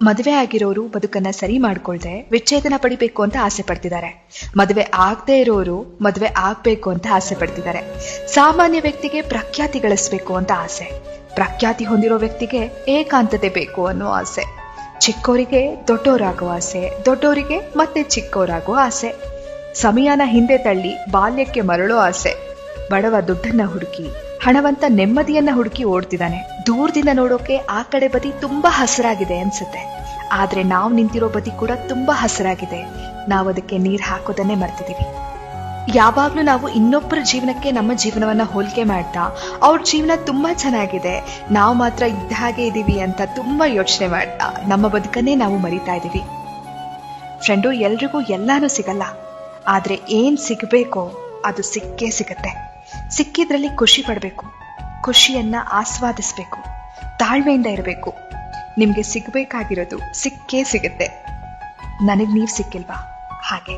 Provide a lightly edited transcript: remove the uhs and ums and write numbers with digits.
ಮದುವೆ ಆಗಿರೋರು ಬದುಕನ್ನ ಸರಿ ಮಾಡ್ಕೊಳ್ದೆ ವಿಚ್ಛೇದನ ಪಡಿಬೇಕು ಅಂತ ಆಸೆ ಪಡ್ತಿದ್ದಾರೆ. ಮದುವೆ ಆಗದೆ ಇರೋರು ಮದುವೆ ಆಗ್ಬೇಕು ಅಂತ ಆಸೆ ಪಡ್ತಿದ್ದಾರೆ. ಸಾಮಾನ್ಯ ವ್ಯಕ್ತಿಗೆ ಪ್ರಖ್ಯಾತಿ ಗಳಿಸ್ಬೇಕು ಅಂತ ಆಸೆ, ಪ್ರಖ್ಯಾತಿ ಹೊಂದಿರೋ ವ್ಯಕ್ತಿಗೆ ಏಕಾಂತತೆ ಬೇಕು ಅನ್ನೋ ಆಸೆ, ಚಿಕ್ಕವರಿಗೆ ದೊಡ್ಡವರಾಗೋ ಆಸೆ, ದೊಡ್ಡವರಿಗೆ ಮತ್ತೆ ಚಿಕ್ಕವರಾಗೋ ಆಸೆ, ಸಮಯನ ಹಿಂದೆ ತಳ್ಳಿ ಬಾಲ್ಯಕ್ಕೆ ಮರಳೋ ಆಸೆ. ಬಡವ ದುಡ್ಡನ್ನ ಹುಡುಕಿ, ಹಣವಂತ ನೆಮ್ಮದಿಯನ್ನ ಹುಡುಕಿ ಓಡ್ತಿದ್ದಾನೆ. ದೂರದಿಂದ ನೋಡೋಕೆ ಆ ಕಡೆ ಬದಿ ತುಂಬಾ ಹಸಿರಾಗಿದೆ ಅನ್ಸುತ್ತೆ, ಆದ್ರೆ ನಾವು ನಿಂತಿರೋ ಬದಿ ಕೂಡ ತುಂಬಾ ಹಸಿರಾಗಿದೆ. ನಾವು ಅದಕ್ಕೆ ನೀರ್ ಹಾಕೋದನ್ನೇ ಮರ್ತಿದೀವಿ. ಯಾವಾಗ್ಲೂ ನಾವು ಇನ್ನೊಬ್ಬರ ಜೀವನಕ್ಕೆ ನಮ್ಮ ಜೀವನವನ್ನ ಹೋಲಿಕೆ ಮಾಡ್ತಾ ಅವ್ರ ಜೀವನ ತುಂಬಾ ಚೆನ್ನಾಗಿದೆ, ನಾವು ಮಾತ್ರ ಇದ್ದ ಹಾಗೆ ಇದೀವಿ ಅಂತ ತುಂಬಾ ಯೋಚನೆ ಮಾಡ್ತಾ ನಮ್ಮ ಬದುಕನ್ನೇ ನಾವು ಮರಿತಾ ಇದೀವಿ. ಫ್ರೆಂಡು, ಎಲ್ರಿಗೂ ಎಲ್ಲಾನು ಸಿಗಲ್ಲ, ಆದ್ರೆ ಏನ್ ಸಿಗ್ಬೇಕೋ ಅದು ಸಿಕ್ಕೇ ಸಿಗತ್ತೆ. ಸಿಕ್ಕಿದ್ರಲ್ಲಿ ಖುಷಿ ಪಡ್ಬೇಕು, ಖುಷಿಯನ್ನ ಆಸ್ವಾದಿಸ್ಬೇಕು, ತಾಳ್ಮೆಯಿಂದ ಇರಬೇಕು. ನಿಮ್ಗೆ ಸಿಗ್ಬೇಕಾಗಿರೋದು ಸಿಕ್ಕೇ ಸಿಗುತ್ತೆ. ನನಗ್ ನೀವ್ ಸಿಕ್ಕಿಲ್ವಾ? ಹಾಗೆ